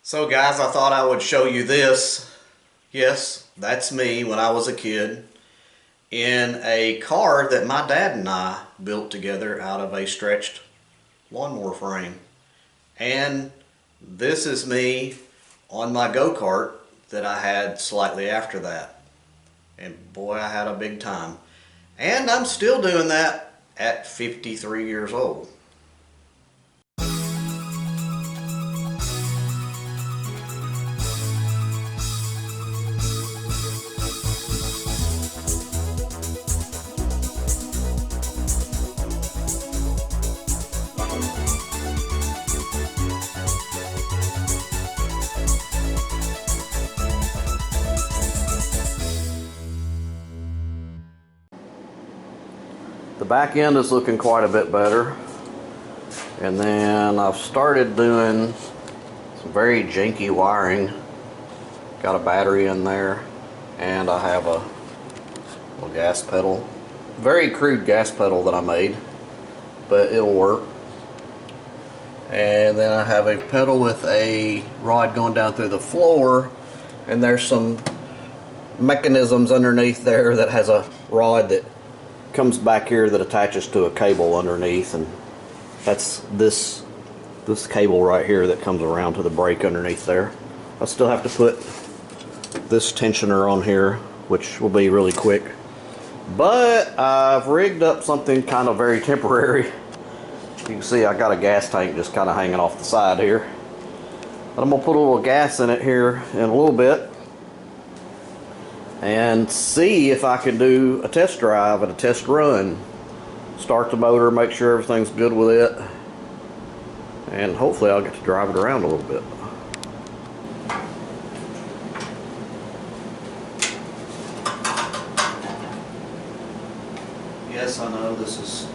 So guys, I thought I would show you this. Yes, that's me when I was a kid in a car that my dad and I built together out of a stretched lawnmower frame. And this is me on my go-kart that I had slightly after that. And boy, I had a big time. And I'm still doing that at 53 years old. The back end is looking quite a bit better, and then I've started doing some very janky wiring. Got a battery in there, and I have a little gas pedal, very crude gas pedal that I made, but it'll work. And then I have a pedal with a rod going down through the floor, and there's some mechanisms underneath there that has a rod that comes back here that attaches to a cable underneath, and that's this cable right here that comes around to the brake underneath there. I still have to put this tensioner on here, which will be really quick, but I've rigged up something kind of very temporary. You can see I got a gas tank just kind of hanging off the side here, but I'm gonna put a little gas in it here in a little bit and see if I can do a test drive and a test run. Start the motor, make sure everything's good with it, and hopefully I'll get to drive it around a little bit. Yes, I know this is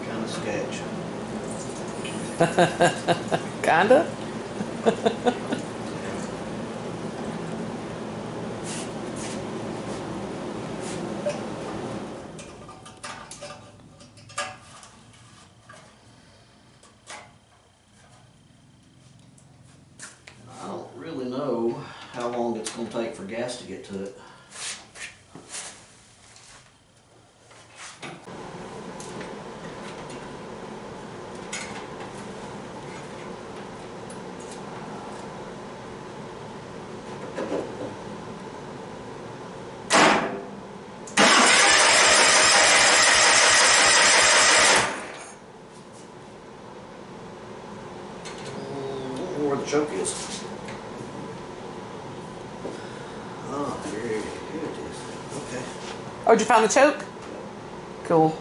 kind of sketch. Kinda? I don't really know how long it's going to take for gas to get to it. Where the choke is. Oh, here it is. Okay. Oh, did you find the choke? Cool.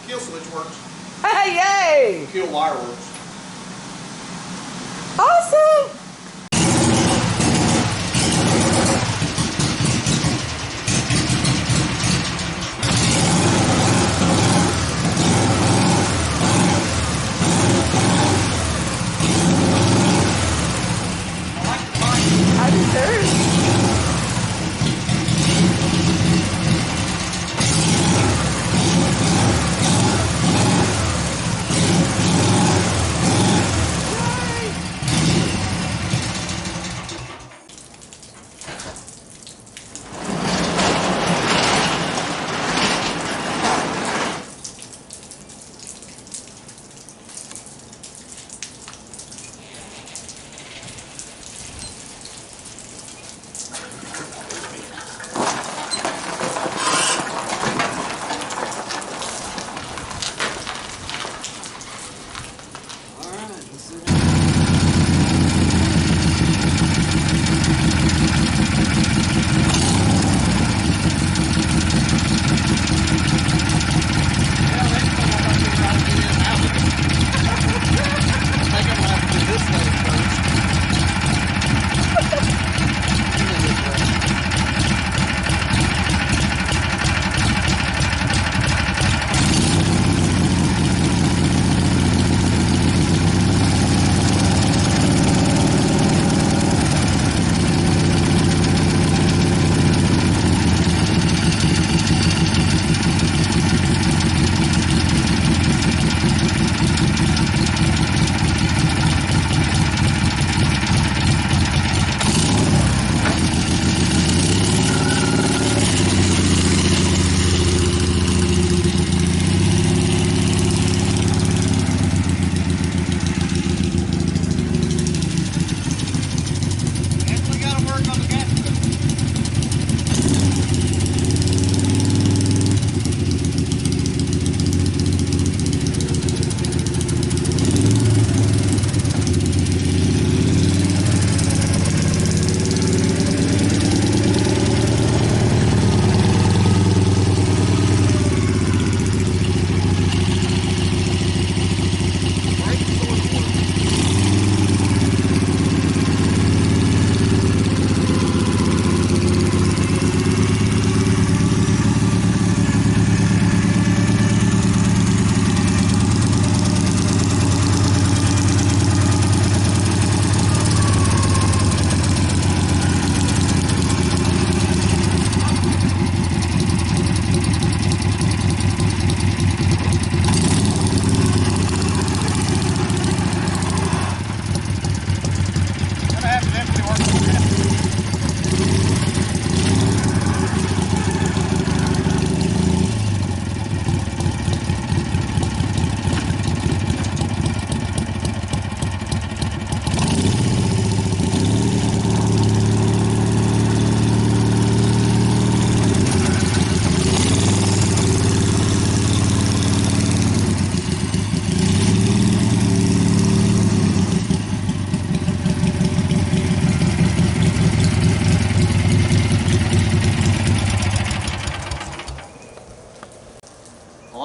Kill switch works. Hey, yay! Kill wire works. Awesome! I do too.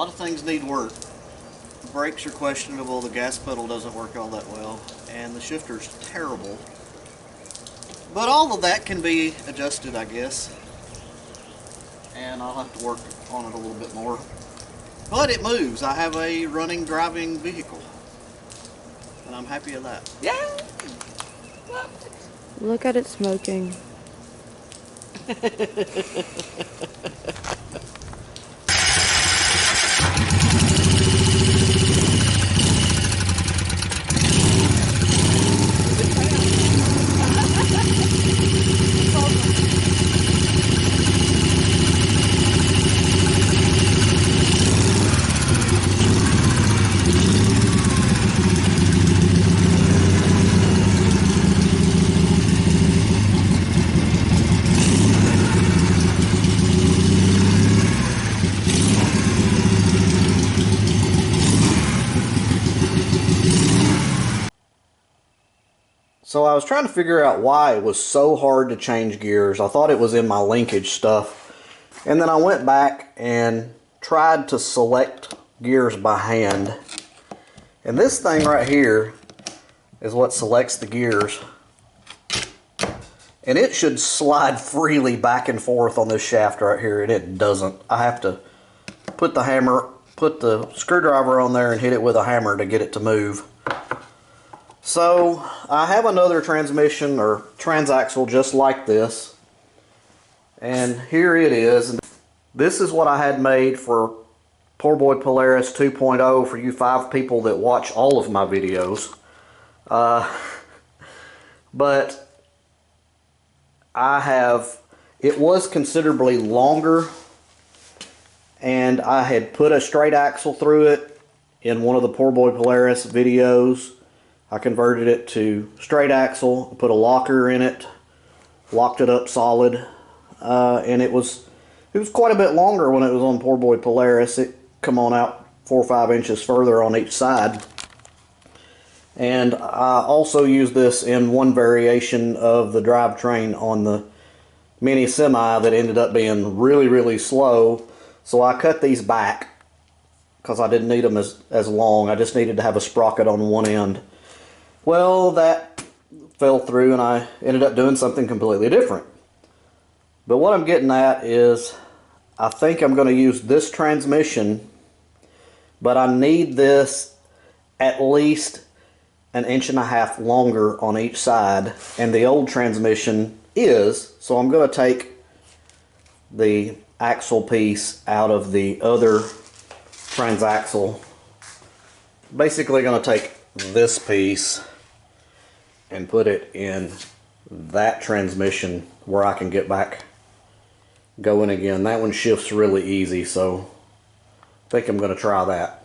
lot of things need work. The brakes are questionable, the gas pedal doesn't work all that well, and the shifter's terrible. But all of that can be adjusted, I guess. And I'll have to work on it a little bit more. But it moves. I have a running, driving vehicle. And I'm happy with that. Yeah. Look at it smoking. So I was trying to figure out why it was so hard to change gears. I thought it was in my linkage stuff. And then I went back and tried to select gears by hand. And this thing right here is what selects the gears. And it should slide freely back and forth on this shaft right here, and it doesn't. I have to put the screwdriver on there and hit it with a hammer to get it to move. So I have another transmission or transaxle just like this, and here it is. This is what I had made for Poor Boy Polaris 2.0 for you 5 people that watch all of my videos. But it was considerably longer, and I had put a straight axle through it in one of the Poor Boy Polaris videos. I converted it to straight axle, put a locker in it, locked it up solid, and it was quite a bit longer when it was on Poor Boy Polaris. It come on out 4 or 5 inches further on each side. And I also used this in one variation of the drivetrain on the mini semi that ended up being really, really slow. So I cut these back because I didn't need them as long. I just needed to have a sprocket on one end. Well, that fell through and I ended up doing something completely different. But what I'm getting at is I think I'm going to use this transmission, but I need this at least 1.5 inches longer on each side, and the old transmission is, so I'm going to take the axle piece out of the other transaxle. Basically going to take this piece and put it in that transmission where I can get back going again. That one shifts really easy, so I think I'm going to try that.